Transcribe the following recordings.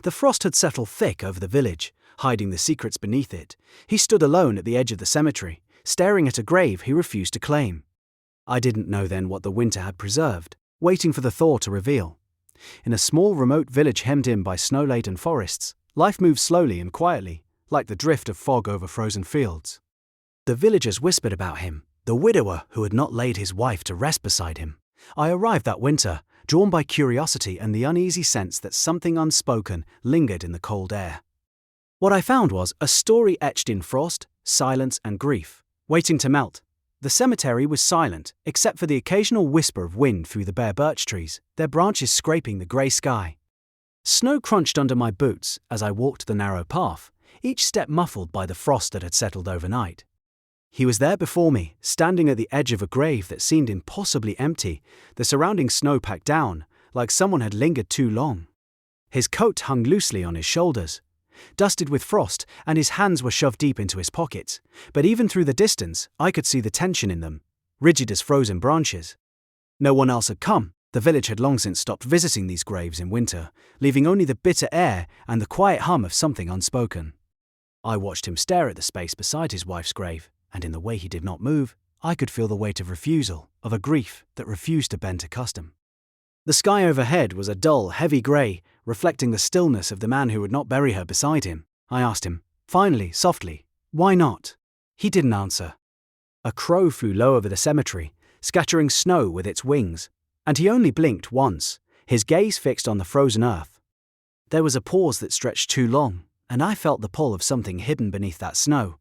The frost had settled thick over the village, hiding the secrets beneath it. He stood alone at the edge of the cemetery, staring at a grave he refused to claim. I didn't know then what the winter had preserved, waiting for the thaw to reveal. In a small remote village hemmed in by snow-laden forests, life moved slowly and quietly, like the drift of fog over frozen fields. The villagers whispered about him, the widower who had not laid his wife to rest beside him. I arrived that winter, drawn by curiosity and the uneasy sense that something unspoken lingered in the cold air. What I found was a story etched in frost, silence, and grief, waiting to melt. The cemetery was silent, except for the occasional whisper of wind through the bare birch trees, their branches scraping the grey sky. Snow crunched under my boots as I walked the narrow path, each step muffled by the frost that had settled overnight. He was there before me, standing at the edge of a grave that seemed impossibly empty, the surrounding snow packed down, like someone had lingered too long. His coat hung loosely on his shoulders, dusted with frost, and his hands were shoved deep into his pockets, but even through the distance, I could see the tension in them, rigid as frozen branches. No one else had come. The village had long since stopped visiting these graves in winter, leaving only the bitter air and the quiet hum of something unspoken. I watched him stare at the space beside his wife's grave, and in the way he did not move, I could feel the weight of refusal, of a grief that refused to bend to custom. The sky overhead was a dull, heavy grey, reflecting the stillness of the man who would not bury her beside him. I asked him, finally, softly, why not? He didn't answer. A crow flew low over the cemetery, scattering snow with its wings, and he only blinked once, his gaze fixed on the frozen earth. There was a pause that stretched too long, and I felt the pull of something hidden beneath that snow,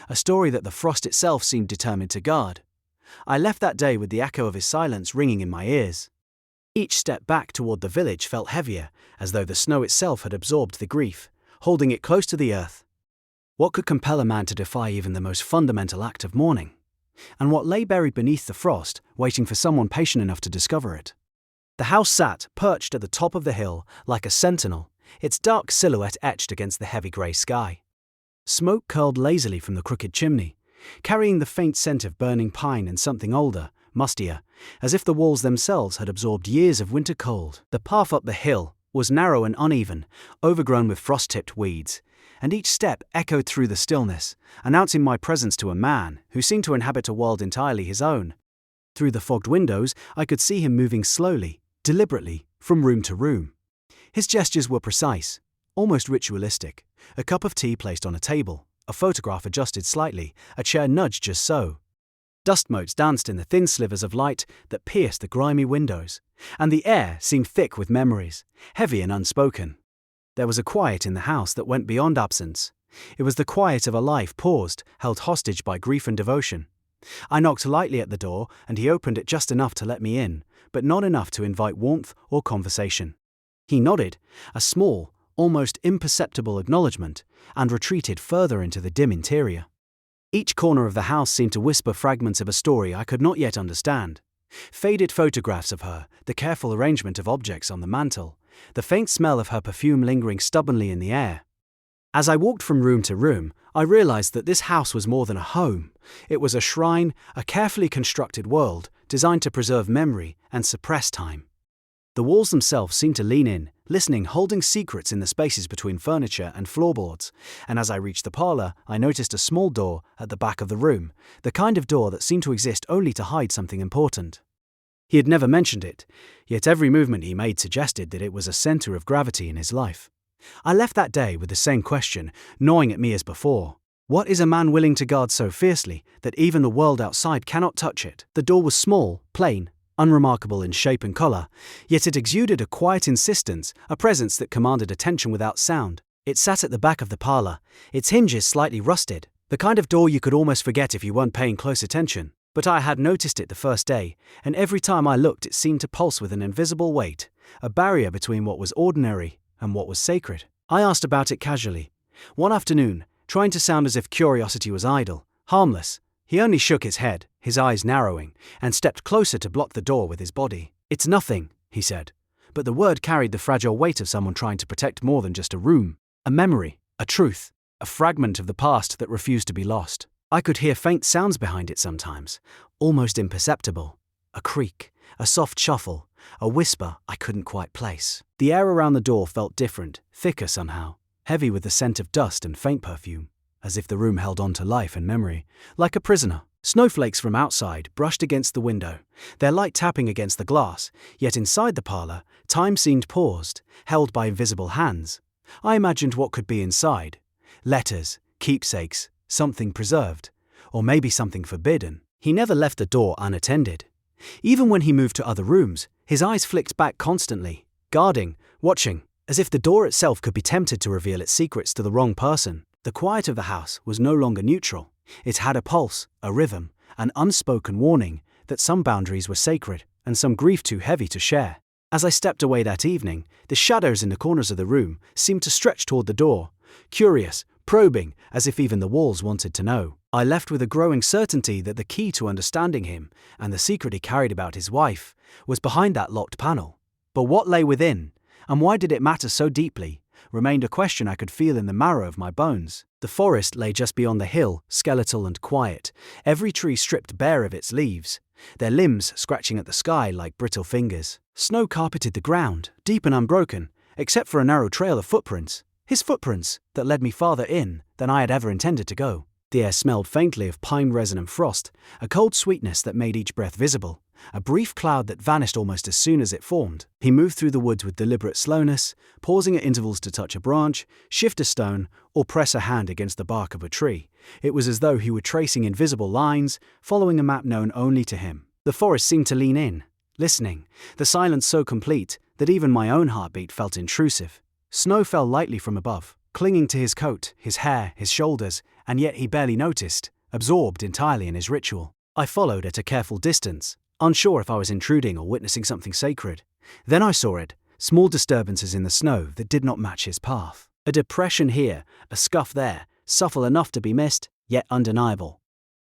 a story that the frost itself seemed determined to guard. I left that day with the echo of his silence ringing in my ears. Each step back toward the village felt heavier, as though the snow itself had absorbed the grief, holding it close to the earth. What could compel a man to defy even the most fundamental act of mourning? And what lay buried beneath the frost, waiting for someone patient enough to discover it? The house sat, perched at the top of the hill, like a sentinel, its dark silhouette etched against the heavy grey sky. Smoke curled lazily from the crooked chimney, carrying the faint scent of burning pine and something older, mustier, as if the walls themselves had absorbed years of winter cold. The path up the hill was narrow and uneven, overgrown with frost-tipped weeds, and each step echoed through the stillness, announcing my presence to a man who seemed to inhabit a world entirely his own. Through the fogged windows, I could see him moving slowly, deliberately, from room to room. His gestures were precise, almost ritualistic, a cup of tea placed on a table, a photograph adjusted slightly, a chair nudged just so. Dust motes danced in the thin slivers of light that pierced the grimy windows, and the air seemed thick with memories, heavy and unspoken. There was a quiet in the house that went beyond absence. It was the quiet of a life paused, held hostage by grief and devotion. I knocked lightly at the door, and he opened it just enough to let me in, but not enough to invite warmth or conversation. He nodded, a small, almost imperceptible acknowledgement, and retreated further into the dim interior. Each corner of the house seemed to whisper fragments of a story I could not yet understand. Faded photographs of her, the careful arrangement of objects on the mantel, the faint smell of her perfume lingering stubbornly in the air. As I walked from room to room, I realized that this house was more than a home. It was a shrine, a carefully constructed world, designed to preserve memory and suppress time. The walls themselves seemed to lean in, listening, holding secrets in the spaces between furniture and floorboards, and as I reached the parlor, I noticed a small door at the back of the room, the kind of door that seemed to exist only to hide something important. He had never mentioned it, yet every movement he made suggested that it was a center of gravity in his life. I left that day with the same question, gnawing at me as before. What is a man willing to guard so fiercely that even the world outside cannot touch it? The door was small, plain, unremarkable in shape and color, yet it exuded a quiet insistence, a presence that commanded attention without sound. It sat at the back of the parlor, its hinges slightly rusted, the kind of door you could almost forget if you weren't paying close attention. But I had noticed it the first day, and every time I looked it seemed to pulse with an invisible weight, a barrier between what was ordinary and what was sacred. I asked about it casually. One afternoon, trying to sound as if curiosity was idle, harmless, he only shook his head, his eyes narrowing, and stepped closer to block the door with his body. "It's nothing," he said, but the word carried the fragile weight of someone trying to protect more than just a room, a memory, a truth, a fragment of the past that refused to be lost. I could hear faint sounds behind it sometimes, almost imperceptible, a creak, a soft shuffle, a whisper I couldn't quite place. The air around the door felt different, thicker somehow, heavy with the scent of dust and faint perfume, as if the room held on to life and memory, like a prisoner. Snowflakes from outside brushed against the window, their light tapping against the glass, yet inside the parlor, time seemed paused, held by invisible hands. I imagined what could be inside. Letters, keepsakes, something preserved, or maybe something forbidden. He never left the door unattended. Even when he moved to other rooms, his eyes flicked back constantly, guarding, watching, as if the door itself could be tempted to reveal its secrets to the wrong person. The quiet of the house was no longer neutral. It had a pulse, a rhythm, an unspoken warning that some boundaries were sacred and some grief too heavy to share. As I stepped away that evening, the shadows in the corners of the room seemed to stretch toward the door, curious, probing, as if even the walls wanted to know. I left with a growing certainty that the key to understanding him, and the secret he carried about his wife, was behind that locked panel. But what lay within, and why did it matter so deeply, remained a question I could feel in the marrow of my bones. The forest lay just beyond the hill, skeletal and quiet, every tree stripped bare of its leaves, their limbs scratching at the sky like brittle fingers. Snow carpeted the ground, deep and unbroken, except for a narrow trail of footprints, his footprints, that led me farther in than I had ever intended to go. The air smelled faintly of pine resin and frost, a cold sweetness that made each breath visible, a brief cloud that vanished almost as soon as it formed. He moved through the woods with deliberate slowness, pausing at intervals to touch a branch, shift a stone, or press a hand against the bark of a tree. It was as though he were tracing invisible lines, following a map known only to him. The forest seemed to lean in, listening, the silence so complete that even my own heartbeat felt intrusive. Snow fell lightly from above, clinging to his coat, his hair, his shoulders, and yet he barely noticed, absorbed entirely in his ritual. I followed at a careful distance, unsure if I was intruding or witnessing something sacred. Then I saw it, small disturbances in the snow that did not match his path. A depression here, a scuff there, subtle enough to be missed, yet undeniable.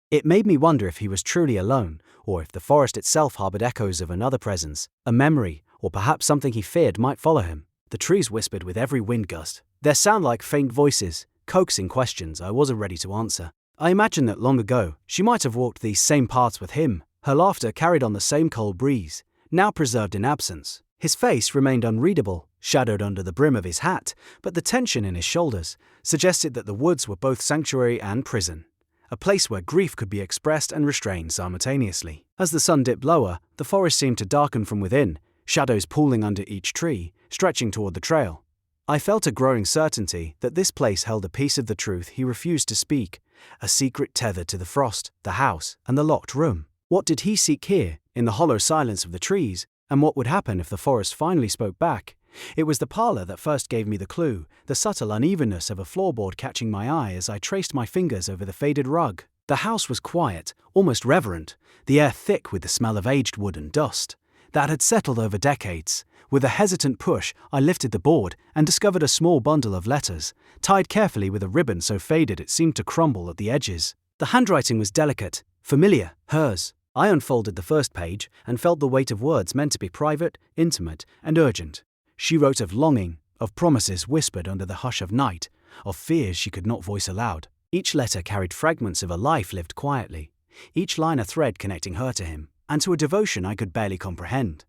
It made me wonder if he was truly alone, or if the forest itself harbored echoes of another presence, a memory, or perhaps something he feared might follow him. The trees whispered with every wind gust, their sound like faint voices, coaxing questions I wasn't ready to answer. I imagined that long ago, she might have walked these same paths with him, her laughter carried on the same cold breeze, now preserved in absence. His face remained unreadable, shadowed under the brim of his hat, but the tension in his shoulders suggested that the woods were both sanctuary and prison, a place where grief could be expressed and restrained simultaneously. As the sun dipped lower, the forest seemed to darken from within, shadows pooling under each tree, stretching toward the trail. I felt a growing certainty that this place held a piece of the truth he refused to speak, a secret tethered to the frost, the house, and the locked room. What did he seek here, in the hollow silence of the trees, and what would happen if the forest finally spoke back? It was the parlor that first gave me the clue, the subtle unevenness of a floorboard catching my eye as I traced my fingers over the faded rug. The house was quiet, almost reverent, the air thick with the smell of aged wood and dust that had settled over decades. With a hesitant push, I lifted the board and discovered a small bundle of letters, tied carefully with a ribbon so faded it seemed to crumble at the edges. The handwriting was delicate, familiar, hers. I unfolded the first page and felt the weight of words meant to be private, intimate, and urgent. She wrote of longing, of promises whispered under the hush of night, of fears she could not voice aloud. Each letter carried fragments of a life lived quietly, each line a thread connecting her to him, and to a devotion I could barely comprehend.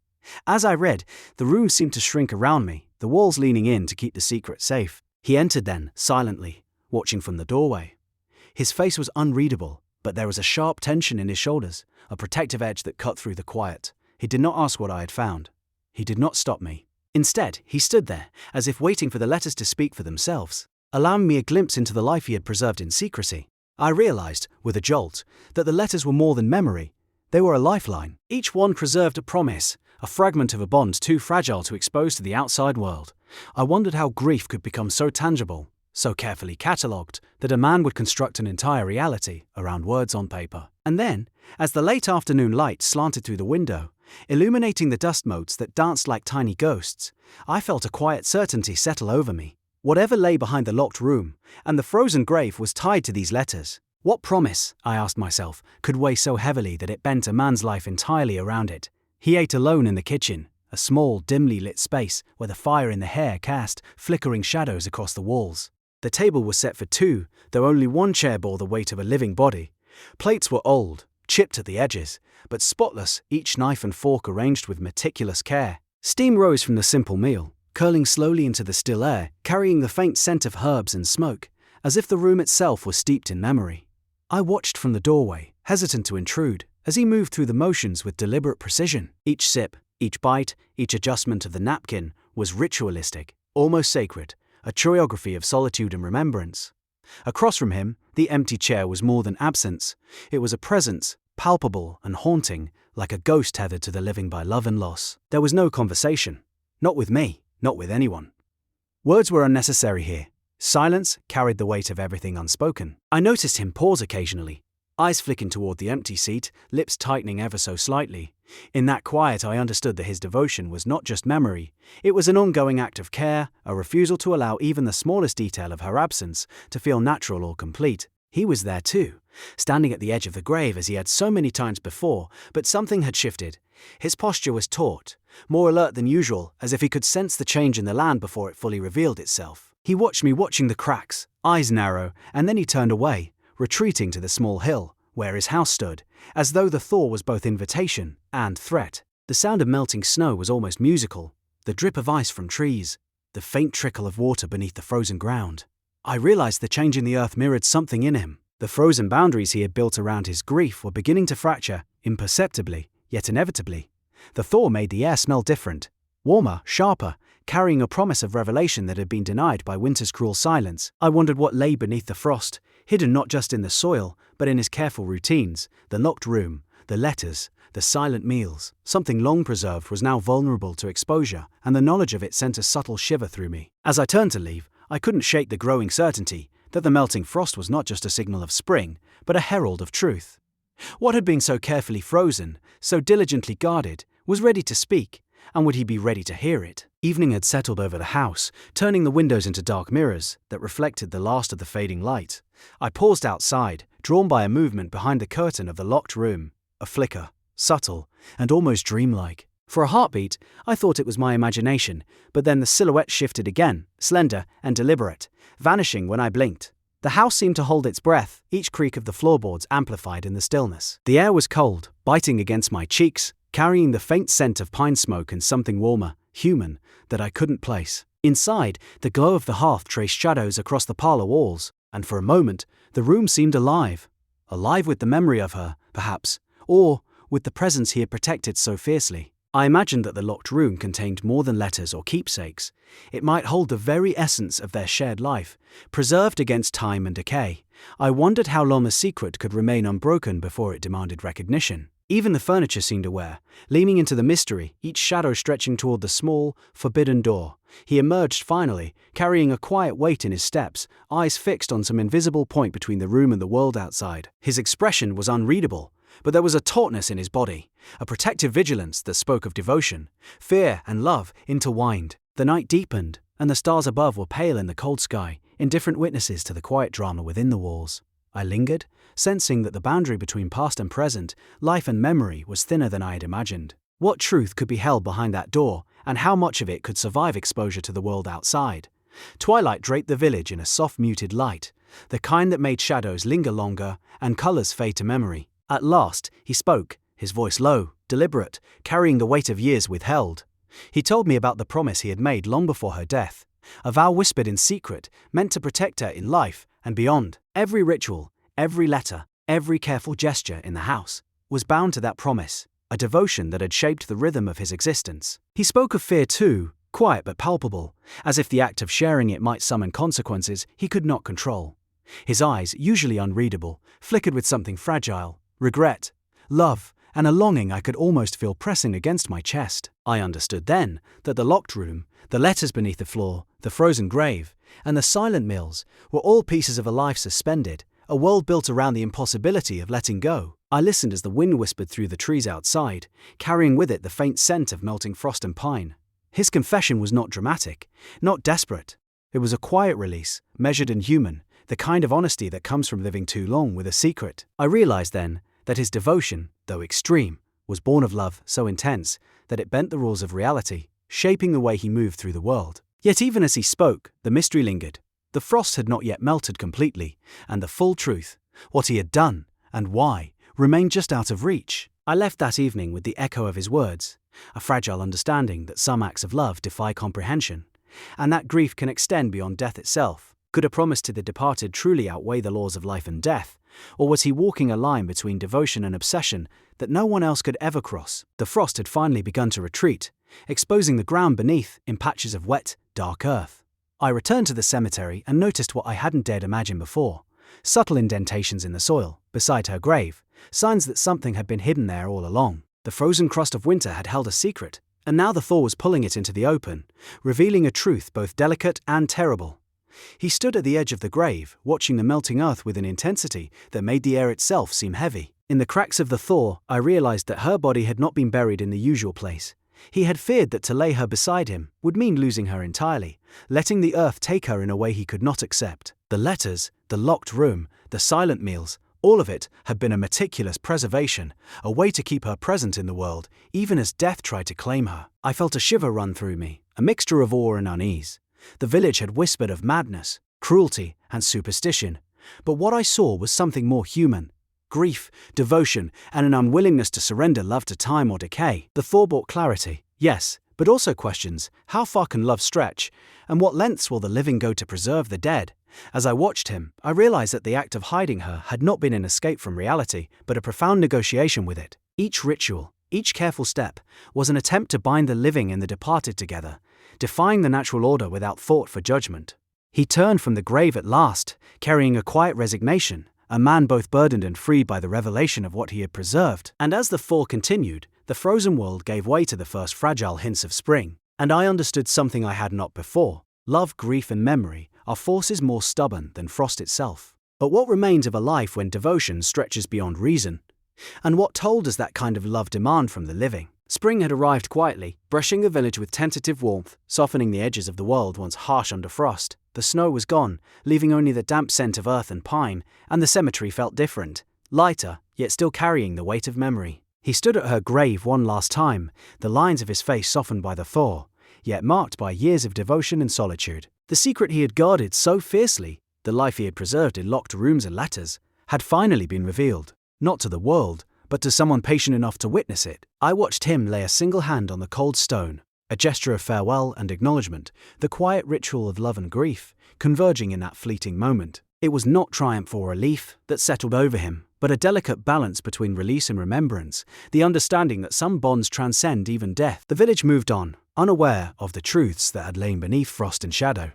As I read, the room seemed to shrink around me, the walls leaning in to keep the secret safe. He entered then, silently, watching from the doorway. His face was unreadable, but there was a sharp tension in his shoulders, a protective edge that cut through the quiet. He did not ask what I had found. He did not stop me. Instead, he stood there, as if waiting for the letters to speak for themselves, allowing me a glimpse into the life he had preserved in secrecy. I realized, with a jolt, that the letters were more than memory. They were a lifeline. Each one preserved a promise, a fragment of a bond too fragile to expose to the outside world. I wondered how grief could become so tangible, so carefully catalogued, that a man would construct an entire reality around words on paper. And then, as the late afternoon light slanted through the window, illuminating the dust motes that danced like tiny ghosts, I felt a quiet certainty settle over me. Whatever lay behind the locked room, and the frozen grave was tied to these letters. What promise, I asked myself, could weigh so heavily that it bent a man's life entirely around it? He ate alone in the kitchen, a small, dimly lit space where the fire in the hearth cast flickering shadows across the walls. The table was set for two, though only one chair bore the weight of a living body. Plates were old, chipped at the edges, but spotless, each knife and fork arranged with meticulous care. Steam rose from the simple meal, curling slowly into the still air, carrying the faint scent of herbs and smoke, as if the room itself was steeped in memory. I watched from the doorway, hesitant to intrude, as he moved through the motions with deliberate precision. Each sip, each bite, each adjustment of the napkin was ritualistic, almost sacred, a choreography of solitude and remembrance. Across from him, the empty chair was more than absence. It was a presence, palpable and haunting, like a ghost tethered to the living by love and loss. There was no conversation. Not with me, not with anyone. Words were unnecessary here. Silence carried the weight of everything unspoken. I noticed him pause occasionally, eyes flicking toward the empty seat, lips tightening ever so slightly. In that quiet I understood that his devotion was not just memory, it was an ongoing act of care, a refusal to allow even the smallest detail of her absence to feel natural or complete. He was there too, standing at the edge of the grave as he had so many times before, but something had shifted. His posture was taut, more alert than usual, as if he could sense the change in the land before it fully revealed itself. He watched me watching the cracks, eyes narrow, and then he turned away, retreating to the small hill, where his house stood, as though the thaw was both invitation and threat. The sound of melting snow was almost musical, the drip of ice from trees, the faint trickle of water beneath the frozen ground. I realized the change in the earth mirrored something in him. The frozen boundaries he had built around his grief were beginning to fracture, imperceptibly, yet inevitably. The thaw made the air smell different, warmer, sharper, carrying a promise of revelation that had been denied by winter's cruel silence. I wondered what lay beneath the frost, hidden not just in the soil, but in his careful routines, the locked room, the letters, the silent meals. Something long preserved was now vulnerable to exposure, and the knowledge of it sent a subtle shiver through me. As I turned to leave, I couldn't shake the growing certainty that the melting frost was not just a signal of spring, but a herald of truth. What had been so carefully frozen, so diligently guarded, was ready to speak, and would he be ready to hear it? Evening had settled over the house, turning the windows into dark mirrors that reflected the last of the fading light. I paused outside, drawn by a movement behind the curtain of the locked room, a flicker, subtle, and almost dreamlike. For a heartbeat, I thought it was my imagination, but then the silhouette shifted again, slender and deliberate, vanishing when I blinked. The house seemed to hold its breath, each creak of the floorboards amplified in the stillness. The air was cold, biting against my cheeks, carrying the faint scent of pine smoke and something warmer, human, that I couldn't place. Inside, the glow of the hearth traced shadows across the parlor walls, and for a moment, the room seemed alive. Alive with the memory of her, perhaps, or with the presence he had protected so fiercely. I imagined that the locked room contained more than letters or keepsakes. It might hold the very essence of their shared life, preserved against time and decay. I wondered how long the secret could remain unbroken before it demanded recognition. Even the furniture seemed aware, leaning into the mystery, each shadow stretching toward the small, forbidden door. He emerged finally, carrying a quiet weight in his steps, eyes fixed on some invisible point between the room and the world outside. His expression was unreadable, but there was a tautness in his body, a protective vigilance that spoke of devotion, fear and love intertwined. The night deepened, and the stars above were pale in the cold sky, indifferent witnesses to the quiet drama within the walls. I lingered, sensing that the boundary between past and present, life and memory, was thinner than I had imagined. What truth could be held behind that door, and how much of it could survive exposure to the world outside? Twilight draped the village in a soft muted light, the kind that made shadows linger longer and colors fade to memory. At last, he spoke, his voice low, deliberate, carrying the weight of years withheld. He told me about the promise he had made long before her death, a vow whispered in secret, meant to protect her in life and beyond. Every ritual, every letter, every careful gesture in the house was bound to that promise, a devotion that had shaped the rhythm of his existence. He spoke of fear too, quiet but palpable, as if the act of sharing it might summon consequences he could not control. His eyes, usually unreadable, flickered with something fragile, regret, love, and a longing I could almost feel pressing against my chest. I understood then that the locked room, the letters beneath the floor, the frozen grave, and the silent mills were all pieces of a life suspended, a world built around the impossibility of letting go. I listened as the wind whispered through the trees outside, carrying with it the faint scent of melting frost and pine. His confession was not dramatic, not desperate. It was a quiet release, measured and human, the kind of honesty that comes from living too long with a secret. I realized then that his devotion, though extreme, was born of love so intense that it bent the rules of reality, shaping the way he moved through the world. Yet even as he spoke, the mystery lingered. The frost had not yet melted completely, and the full truth, what he had done, and why, remained just out of reach. I left that evening with the echo of his words, a fragile understanding that some acts of love defy comprehension, and that grief can extend beyond death itself. Could a promise to the departed truly outweigh the laws of life and death, or was he walking a line between devotion and obsession that no one else could ever cross? The frost had finally begun to retreat, exposing the ground beneath in patches of wet, dark earth. I returned to the cemetery and noticed what I hadn't dared imagine before: subtle indentations in the soil, beside her grave, signs that something had been hidden there all along. The frozen crust of winter had held a secret, and now the thaw was pulling it into the open, revealing a truth both delicate and terrible. He stood at the edge of the grave, watching the melting earth with an intensity that made the air itself seem heavy. In the cracks of the thaw, I realized that her body had not been buried in the usual place. He had feared that to lay her beside him would mean losing her entirely, letting the earth take her in a way he could not accept. The letters, the locked room, the silent meals, all of it had been a meticulous preservation, a way to keep her present in the world, even as death tried to claim her. I felt a shiver run through me, a mixture of awe and unease. The village had whispered of madness, cruelty, and superstition, but what I saw was something more human: grief, devotion, and an unwillingness to surrender love to time or decay. The thaw brought clarity, yes, but also questions: how far can love stretch, and what lengths will the living go to preserve the dead? As I watched him, I realized that the act of hiding her had not been an escape from reality, but a profound negotiation with it. Each ritual, each careful step, was an attempt to bind the living and the departed together, defying the natural order without thought for judgment. He turned from the grave at last, carrying a quiet resignation, a man both burdened and freed by the revelation of what he had preserved. And as the thaw continued, the frozen world gave way to the first fragile hints of spring, and I understood something I had not before: love, grief, and memory are forces more stubborn than frost itself. But what remains of a life when devotion stretches beyond reason? And what toll does that kind of love demand from the living? Spring had arrived quietly, brushing the village with tentative warmth, softening the edges of the world once harsh under frost. The snow was gone, leaving only the damp scent of earth and pine, and the cemetery felt different, lighter, yet still carrying the weight of memory. He stood at her grave one last time, the lines of his face softened by the thaw, yet marked by years of devotion and solitude. The secret he had guarded so fiercely, the life he had preserved in locked rooms and letters, had finally been revealed, not to the world, but to someone patient enough to witness it. I watched him lay a single hand on the cold stone, a gesture of farewell and acknowledgement, the quiet ritual of love and grief, converging in that fleeting moment. It was not triumph or relief that settled over him, but a delicate balance between release and remembrance, the understanding that some bonds transcend even death. The village moved on, unaware of the truths that had lain beneath frost and shadow.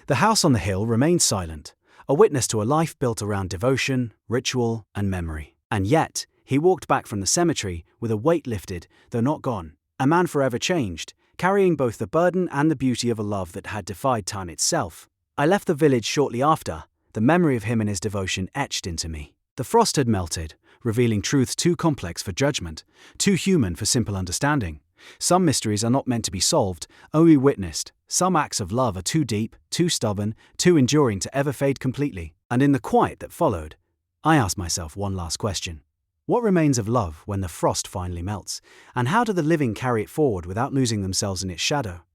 The house on the hill remained silent, a witness to a life built around devotion, ritual, and memory. And yet, he walked back from the cemetery with a weight lifted, though not gone, a man forever changed, carrying both the burden and the beauty of a love that had defied time itself. I left the village shortly after, the memory of him and his devotion etched into me. The frost had melted, revealing truths too complex for judgment, too human for simple understanding. Some mysteries are not meant to be solved, only witnessed. Some acts of love are too deep, too stubborn, too enduring to ever fade completely. And in the quiet that followed, I asked myself one last question. What remains of love when the frost finally melts, and how do the living carry it forward without losing themselves in its shadow?